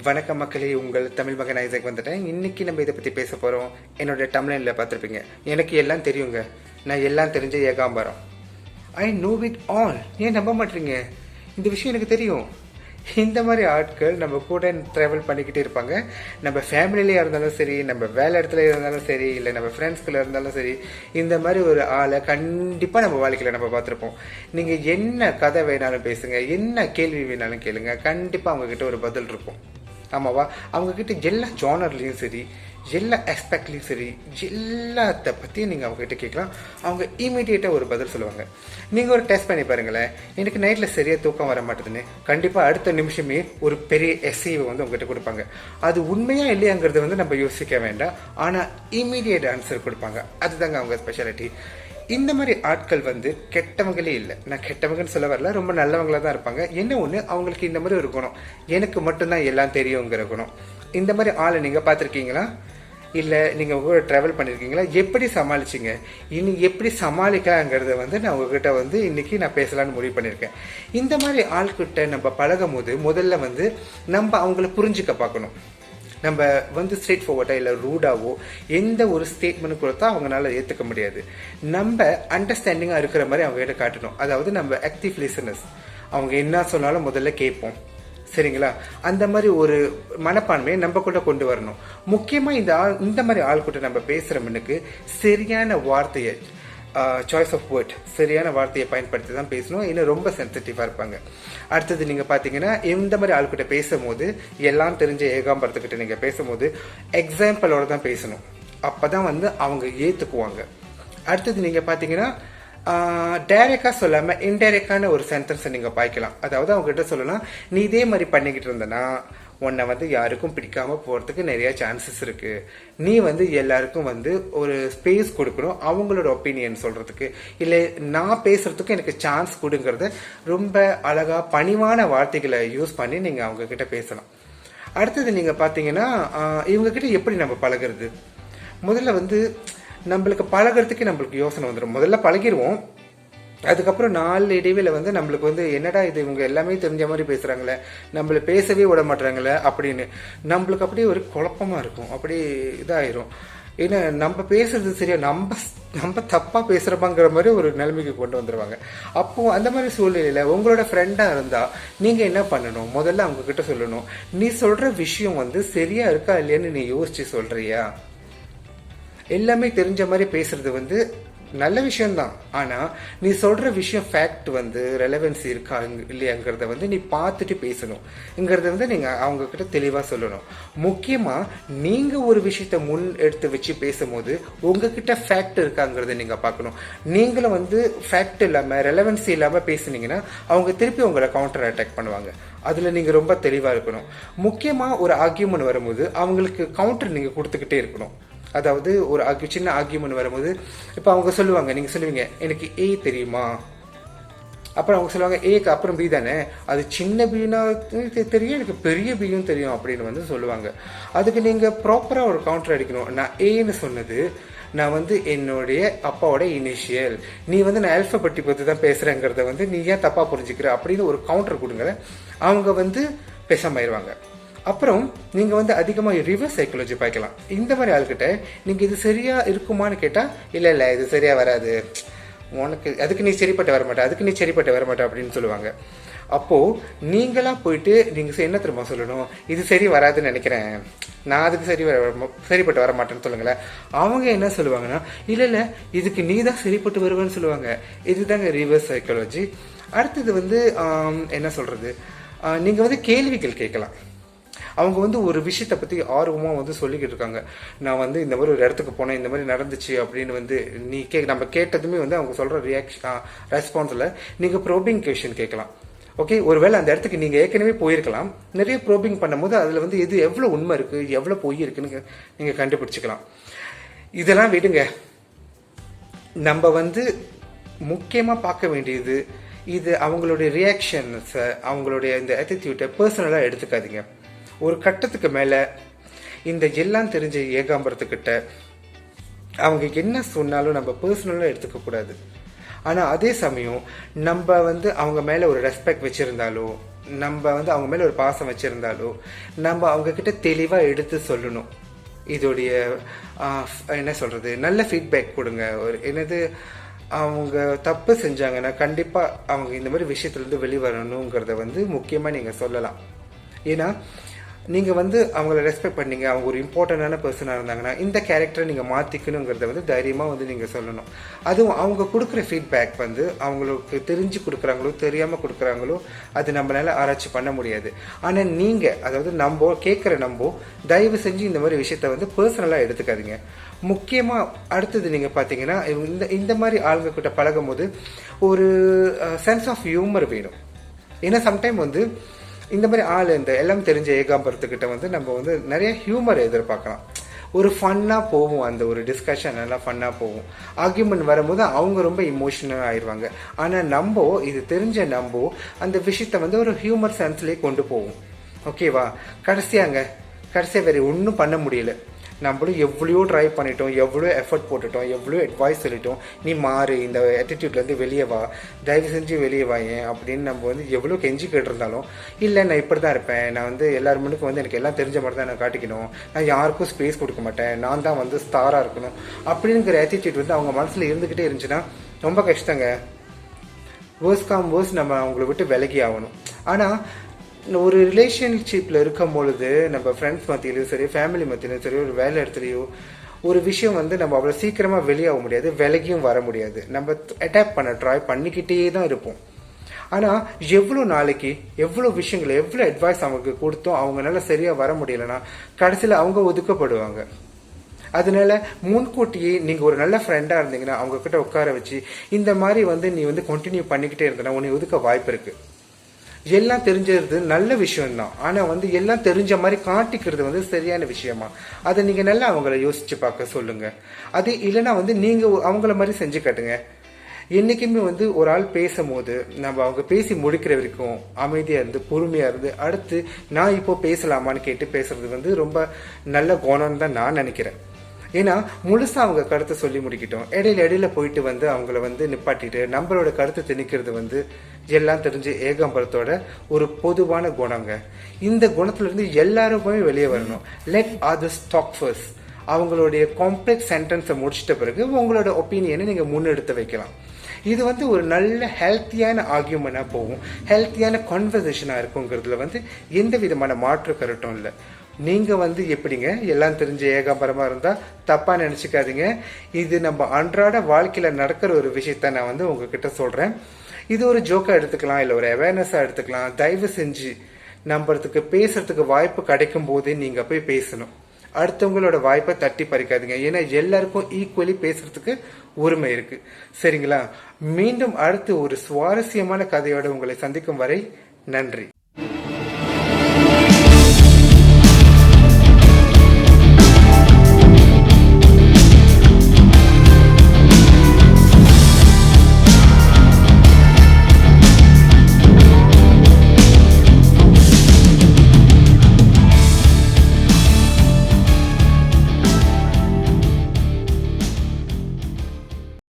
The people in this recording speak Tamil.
வணக்கம் மக்களே, உங்கள் தமிழ் மகன் ஐசக் வந்துட்டேன். இன்னைக்கு நம்ம இதை பற்றி பேச போகிறோம். என்னோட டம்லைனில் பார்த்துருப்பீங்க, எனக்கு எல்லாம் தெரியுங்க, நான் எல்லாம் தெரிஞ்ச Ekambaram. I know it all. ஏன் நம்ப மாட்டீங்க? இந்த விஷயம் எனக்கு தெரியும். இந்த மாதிரி ஆட்கள் நம்ம கூட ட்ராவல் பண்ணிக்கிட்டே இருப்பாங்க. நம்ம ஃபேமிலியிலே இருந்தாலும் சரி, நம்ம வேலை இடத்துல இருந்தாலும் சரி, இல்லை நம்ம ஃப்ரெண்ட்ஸ்குள்ளே இருந்தாலும் சரி, இந்த மாதிரி ஒரு ஆளை கண்டிப்பாக நம்ம வாழ்க்கையில் நம்ம பார்த்துருப்போம். நீங்கள் என்ன கதை வேணாலும் பேசுங்க, என்ன கேள்வி வேணாலும் கேளுங்க, கண்டிப்பாக அவங்கக்கிட்ட ஒரு பதில் இருக்கும். ஆமாவா? அவங்கக்கிட்ட எல்லா ஜானர்லேயும் சரி, எல்லா ஆஸ்பெக்ட்லேயும் சரி, எல்லாத்த பற்றியும் நீங்கள் அவங்ககிட்ட கேட்கலாம். அவங்க இமீடியட்டாக ஒரு பதில் சொல்லுவாங்க. நீங்கள் ஒரு டெஸ்ட் பண்ணி பாருங்களேன். எனக்கு நைட்டில் சரியாக தூக்கம் வர மாட்டேதுன்னு கண்டிப்பாக அடுத்த நிமிஷமே ஒரு பெரிய எஸ்ஐவை வந்து உங்ககிட்ட கொடுப்பாங்க. அது உண்மையாக இல்லையாங்கிறது நம்ம யோசிக்க வேண்டாம். ஆனால் இமீடியட் ஆன்சர் கொடுப்பாங்க. அதுதாங்க அவங்க ஸ்பெஷாலிட்டி. இந்த மாதிரி ஆட்கள் கெட்டவங்களே இல்லை. நான் கெட்டவங்கன்னு சொல்ல வரல, ரொம்ப நல்லவங்களாக தான் இருப்பாங்க. என்ன ஒன்று, அவங்களுக்கு இந்த மாதிரி ஒரு குணம், எனக்கு மட்டும்தான் எல்லாம் தெரியுங்கிற குணம். இந்த மாதிரி ஆளை நீங்கள் பார்த்துருக்கீங்களா? இல்லை நீங்கள் உங்களோட ட்ராவல் பண்ணியிருக்கீங்களா? எப்படி சமாளிச்சிங்க? இனி எப்படி சமாளிக்கலாங்கிறத நான் உங்ககிட்ட இன்னைக்கு நான் பேசலான்னு முடிவு பண்ணியிருக்கேன். இந்த மாதிரி ஆள்கிட்ட நம்ம பழகும் போது முதல்ல நம்ம அவங்கள புரிஞ்சுக்க பார்க்கணும். நம்ம ஸ்ட்ரெயிட் ஃபார்வர்டாக இல்லை ரூடாவோ எந்த ஒரு ஸ்டேட்மெண்ட் கொடுத்தா அவங்களால ஏற்றுக்க முடியாது. நம்ம அண்டர்ஸ்டாண்டிங்காக இருக்கிற மாதிரி அவங்ககிட்ட காட்டணும். அதாவது நம்ம ஆக்டிவ் லிசனர்ஸ். அவங்க என்ன சொன்னாலும் முதல்ல கேட்போம், சரிங்களா? அந்த மாதிரி ஒரு மனப்பான்மையை நம்ம கூட கொண்டு வரணும். முக்கியமாக இந்த மாதிரி ஆள் கூட நம்ம பேசுகிற முன்னுக்கு சரியான வார்த்தையை, சாய்ஸ் ஆஃப் வேர்ட், சரியான வார்த்தையை பயன்படுத்தி தான் பேசணும். இன்னும் ரொம்ப சென்சிட்டிவாக இருப்பாங்க. அடுத்தது நீங்கள் பார்த்தீங்கன்னா, இந்த மாதிரி ஆள்கிட்ட பேசும்போது, எல்லாம் தெரிஞ்ச ஏகாம்பரத்துக்கிட்ட நீங்கள் பேசும்போது எக்ஸாம்பிளோட தான் பேசணும். அப்போ தான் அவங்க ஏற்றுக்குவாங்க. அடுத்தது நீங்கள் பார்த்தீங்கன்னா, டைரெக்டாக சொல்லாமல் இன்டைரக்டான ஒரு சென்டென்ஸை நீங்கள் பாய்க்கலாம். அதாவது அவங்ககிட்ட சொல்லலாம், நீ இதே மாதிரி பண்ணிக்கிட்டு இருந்தனா உன்னை யாருக்கும் பிடிக்காம போகிறதுக்கு நிறைய சான்சஸ் இருக்கு. நீ எல்லாருக்கும் ஒரு ஸ்பேஸ் கொடுக்கணும் அவங்களோட ஒப்பீனியன் சொல்றதுக்கு, இல்லை நான் பேசுறதுக்கு எனக்கு சான்ஸ் கொடுங்கிறத ரொம்ப அழகா பணிவான வார்த்தைகளை யூஸ் பண்ணி நீங்க அவங்க கிட்ட பேசலாம். அடுத்தது நீங்க பாத்தீங்கன்னா, இவங்க கிட்ட எப்படி நம்ம பழகிறது? முதல்ல நம்மளுக்கு பழகிறதுக்கு நம்மளுக்கு யோசனை வந்துடும். முதல்ல பழகிடுவோம். அதுக்கப்புறம் நாலு இடையில நம்மளுக்கு என்னடா இது, இவங்க எல்லாமே தெரிஞ்ச மாதிரி பேசுறாங்களே, நம்மள பேசவே விட மாட்டாங்களே அப்படின்னு நம்மளுக்கு அப்படியே ஒரு குழப்பமா இருக்கும். அப்படி இதாயிரும். ஏன்னா நம்ம பேசுறது சரியா, நம்ம தப்பா பேசுறப்பாங்கிற மாதிரி ஒரு நிலைமைக்கு கொண்டு வந்துருவாங்க. அப்போ அந்த மாதிரி சூழ்நிலையில உங்களோட ஃப்ரெண்டா இருந்தா நீங்க என்ன பண்ணணும்? முதல்ல அவங்க கிட்ட சொல்லணும், நீ சொல்ற விஷயம் சரியா இருக்கா இல்லையான்னு நீ யோசிச்சு சொல்றியா? எல்லாமே தெரிஞ்ச மாதிரி பேசுறது நல்ல விஷயம்தான். ஆனா நீ சொல்ற விஷயம் ஃபேக்ட் ரெலவென்சி இருக்கா இல்லையாங்கிறத நீ பார்த்துட்டு பேசணும்ங்கிறத நீங்க அவங்க கிட்ட தெளிவா சொல்லணும். முக்கியமா நீங்க ஒரு விஷயத்த முன் எடுத்து வச்சு பேசும்போது உங்ககிட்ட ஃபேக்ட் இருக்காங்கிறத நீங்க பார்க்கணும். நீங்களும் ஃபேக்ட் இல்லாம ரெலவென்சி இல்லாம பேசுனீங்கன்னா அவங்க திருப்பி உங்களை கவுண்டர் அட்டாக் பண்ணுவாங்க. அதுல நீங்க ரொம்ப தெளிவா இருக்கணும். முக்கியமா ஒரு ஆர்கியூமெண்ட் வரும்போது அவங்களுக்கு கவுண்டர் நீங்க கொடுத்துக்கிட்டே இருக்கணும். அதாவது ஒரு சின்ன ஆர்கியூமெண்ட் வரும்போது, இப்போ அவங்க சொல்லுவாங்க, நீங்கள் சொல்லுவீங்க, எனக்கு ஏ தெரியுமா? அப்புறம் அவங்க சொல்லுவாங்க, ஏக்கு அப்புறம் பி தானே, அது சின்ன பீனா தெரியும், எனக்கு பெரிய பியும் தெரியும் அப்படின்னு சொல்லுவாங்க. அதுக்கு நீங்கள் ப்ராப்பராக ஒரு கவுண்டர் அடிக்கணும். நான் ஏன்னு சொன்னது, நான் என்னுடைய அப்பாவோட இனிஷியல், நீ நான் ஆல்ஃபபெட்டி பற்றி தான் பேசுகிறேங்கிறத நீ ஏன் தப்பாக புரிஞ்சுக்கிற அப்படின்னு ஒரு கவுண்டர் கொடுங்க. அவங்க பேசாம ஆயிடுவாங்க. அப்புறம் நீங்க அதிகமாக ரிவர்ஸ் சைக்காலஜி பார்க்கலாம். இந்த மாதிரி ஆள்கிட்ட நீங்க இது சரியா இருக்குமான்னு கேட்டா, இல்ல இது சரியா வராது, உனக்கு அதுக்கு நீ சரிப்பட்டு வரமாட்டே, அதுக்கு நீ சரிப்பட்டு வரமாட்டே அப்படின்னு சொல்லுவாங்க. அப்போ நீங்களா போயிட்டு நீங்க என்ன திரும்ப சொல்லணும், இது சரி வராதுன்னு நினைக்கிறேன், நான் அதுக்கு சரிப்பட்டு வர மாட்டேன்னு சொல்லுங்களேன். அவங்க என்ன சொல்லுவாங்கன்னா, இல்ல இதுக்கு நீ தான் சரிப்பட்டு வருவேன்னு சொல்லுவாங்க. இதுதாங்க ரிவர்ஸ் சைக்காலஜி. அடுத்தது என்ன சொல்றது, நீங்க கேள்விகள் கேட்கலாம். அவங்க ஒரு விஷயத்தை பற்றி ஆர்வமாக சொல்லிக்கிட்டு இருக்காங்க. நான் இந்த மாதிரி ஒரு இடத்துக்கு போனேன், இந்த மாதிரி நடந்துச்சு அப்படின்னு நீ நம்ம கேட்டதுமே அவங்க சொல்கிற ரெஸ்பான்ஸில் நீங்கள் ப்ரோபிங் கொஷின் கேட்கலாம். ஓகே, ஒருவேளை அந்த இடத்துக்கு நீங்கள் ஏற்கனவே போயிருக்கலாம். நிறைய ப்ரோபிங் பண்ணும்போது அதில் இது எவ்வளோ உண்மை இருக்குது, எவ்வளோ பொய் இருக்குன்னு நீங்கள் கண்டுபிடிச்சிக்கலாம். இதெல்லாம் விடுங்க. நம்ம முக்கியமாக பார்க்க வேண்டியது இது அவங்களுடைய ரியாக்ஷன்ஸை, அவங்களுடைய இந்த ஆட்டிடியூட்டை பர்சனலாக எடுத்துக்காதீங்க. ஒரு கட்டத்துக்கு மேலே இந்த எல்லாம் தெரிஞ்ச ஏகாம்பரத்துக்கிட்ட அவங்க என்ன சொன்னாலும் நம்ம பர்சனலாக எடுத்துக்க கூடாது. ஆனால் அதே சமயம் நம்ம அவங்க மேலே ஒரு ரெஸ்பெக்ட் வச்சுருந்தாலோ, நம்ம வந்து அவங்க மேல ஒரு பாசம் வச்சிருந்தாலோ நம்ம அவங்க கிட்ட தெளிவா எடுத்து சொல்லணும். இதோடைய என்ன சொல்றது, நல்ல ஃபீட்பேக் கொடுங்க. ஒரு என்னது, அவங்க தப்பு செஞ்சாங்கன்னா கண்டிப்பா அவங்க இந்த மாதிரி விஷயத்துல இருந்து வெளிவரணுங்கிறத வந்து முக்கியமா நீங்க சொல்லலாம். ஏன்னா நீங்க வந்து அவங்கள ரெஸ்பெக்ட் பண்ணீங்க, அவங்க ஒரு இம்பார்ட்டண்டான பர்சனா இருந்தாங்கன்னா இந்த கேரக்டரை நீங்க மாத்திக்கணுங்கிறத வந்து தைரியமா வந்து நீங்க சொல்லணும். அதுவும் அவங்க கொடுக்குற ஃபீட்பேக் வந்து அவங்களுக்கு தெரிஞ்சு கொடுக்குறாங்களோ தெரியாம கொடுக்குறாங்களோ அது நம்மளால ஆராய்ச்சி பண்ண முடியாது. ஆனா நீங்க, அதாவது நம்ம கேட்குற நம்ம தயவு செஞ்சு இந்த மாதிரி விஷயத்த வந்து பர்சனலா எடுத்துக்காதீங்க. முக்கியமா அடுத்தது நீங்க பாத்தீங்கன்னா இந்த மாதிரி ஆளுங்க கிட்ட பழகும் போது ஒரு சென்ஸ் ஆஃப் ஹியூமர் வேணும். ஏன்னா சம்டைம் வந்து இந்த மாதிரி ஆள் இந்த எல்லாம் தெரிஞ்ச ஏகாம்பரத்துக்கிட்ட வந்து நம்ம வந்து நிறைய ஹியூமர் எதிர்பார்க்கலாம். ஒரு ஃபன்னாக போகும், அந்த ஒரு டிஸ்கஷன் நல்லா ஃபன்னாக போகும். ஆர்கியூமெண்ட் வரும்போது அவங்க ரொம்ப இமோஷனல் ஆயிடுவாங்க. ஆனால் நம்ம இது தெரிஞ்ச நம்ம அந்த விஷயத்த வந்து ஒரு ஹியூமர் சென்ஸ்லேயே கொண்டு போவோம். ஓகேவா? கடைசியாக வேறு ஒன்றும் பண்ண முடியல. நம்மளும் எவ்வளோ ட்ரை பண்ணிட்டோம், எவ்வளோ எஃபர்ட் போட்டுட்டோம், எவ்வளோ அட்வைஸ் சொல்லிட்டோம், நீ மாறு, இந்த ஆட்டிடியூட்லேருந்து வெளியே வா, தயவு செஞ்சு வெளியே வா ஏன் அப்படின்னு நம்ம வந்து எவ்வளோ கெஞ்சி கேட்டிருந்தாலும், இல்லை நான் இப்படி தான் இருப்பேன், நான் வந்து எல்லார் முன்னுக்கு வந்து எனக்கு எல்லாம் தெரிஞ்ச மாதிரி தான் நான் காட்டிக்கணும், நான் யாருக்கும் ஸ்பேஸ் கொடுக்க மாட்டேன், நான் தான் வந்து ஸ்டாராக இருக்கணும் அப்படிங்கிற ஆட்டிடியூட் வந்து அவங்க மனசில் இருந்துக்கிட்டே இருந்துச்சுன்னா ரொம்ப கஷ்டங்க. வேர்ஸ் நம்ம அவங்கள விட்டு விலகி ஆகணும். ஆனால் ஒரு ரிலேஷன்ஷிப்பில் இருக்கும் பொழுது நம்ம ஃப்ரெண்ட்ஸ் மத்தியிலையும் சரி, ஃபேமிலி மத்தியிலையும் சரி, ஒரு வேலை இடத்துலையோ ஒரு விஷயம் வந்து நம்ம அவ்வளோ சீக்கிரமாக வெளியாக முடியாது, விலகியும் வர முடியாது. நம்ம அடாப்ட் பண்ண ட்ரை பண்ணிக்கிட்டே தான் இருப்போம். ஆனால் எவ்வளோ நாளைக்கு எவ்வளோ விஷயங்களை எவ்வளோ அட்வைஸ் அவங்களுக்கு கொடுத்தோம் அவங்களால சரியாக வர முடியலன்னா கடைசியில் அவங்க ஒதுக்கப்படுவாங்க. அதனால முன்கூட்டியே நீங்கள் ஒரு நல்ல ஃப்ரெண்டாக இருந்தீங்கன்னா அவங்க கிட்ட உட்கார வச்சு இந்த மாதிரி வந்து நீ வந்து கண்டினியூ பண்ணிக்கிட்டே இருந்தனா உன்னை ஒதுக்க வாய்ப்பு இருக்குது. எல்லாம் தெரிஞ்சது நல்ல விஷயம்தான், ஆனா வந்து எல்லாம் தெரிஞ்ச மாதிரி காட்டிக்கிறது வந்து சரியான விஷயமா, அதை நீங்க நல்லா அவங்கள யோசிச்சு பார்க்க சொல்லுங்க. அது இல்லைன்னா வந்து நீங்க அவங்கள மாதிரி செஞ்சு காட்டுங்க. என்னைக்குமே வந்து ஒரு ஆள் பேசும்போது நம்ம அவங்க பேசி முடிக்கிற வரைக்கும் அமைதியா இருந்து பொறுமையா இருந்து அடுத்து நான் இப்போ பேசலாமான்னு கேட்டு பேசுறது வந்து ரொம்ப நல்ல குணம்னு தான் நான் நினைக்கிறேன். ஏன்னா முழுசா அவங்க கருத்தை சொல்லி முடிக்கிட்டோம், இடையில போயிட்டு வந்து அவங்கள வந்து நிப்பாட்டிட்டு நம்மளோட கருத்தை திணிக்கிறது வந்து எல்லாம் தெரிஞ்சு ஏகாம்பரத்தோட ஒரு பொதுவான குணங்க. இந்த குணத்துல இருந்து எல்லாருமே வெளியே வரணும். Let others talk first. அவங்களுடைய காம்ப்ளெக்ஸ் சென்டென்ஸை முடிச்சிட்ட பிறகு உங்களோட ஒப்பீனியனை நீங்க முன்னெடுத்து வைக்கலாம். இது வந்து ஒரு நல்ல ஹெல்த்தியான ஆர்கியூமெண்டா போகும், ஹெல்த்தியான கான்வர்சேஷனா இருக்குங்கிறதுல வந்து எந்த விதமான மாற்று கருட்டும் இல்லை. நீங்க வந்து எப்படிங்க எல்லாம் தெரிஞ்ச ஏகாம்பரமா இருந்தா தப்பா நினைச்சுக்காதீங்க. இது நம்ம அன்றாட வாழ்க்கையில நடக்கிற ஒரு விஷயத்த நான் வந்து உங்ககிட்ட சொல்றேன். இது ஒரு ஜோக்கா எடுத்துக்கலாம், இல்லை ஒரு அவேர்னஸா எடுத்துக்கலாம். தயவு செஞ்சு நம்புறதுக்கு பேசுறதுக்கு வாய்ப்பு கிடைக்கும் போதே நீங்க போய் பேசணும். அடுத்தவங்களோட வாய்ப்பை தட்டி பறிக்காதீங்க. ஏன்னா எல்லாருக்கும் ஈக்குவலி பேசுறதுக்கு உரிமை இருக்கு. சரிங்களா? மீண்டும் அடுத்து ஒரு சுவாரஸ்யமான கதையோட உங்களை சந்திக்கும் வரை நன்றி.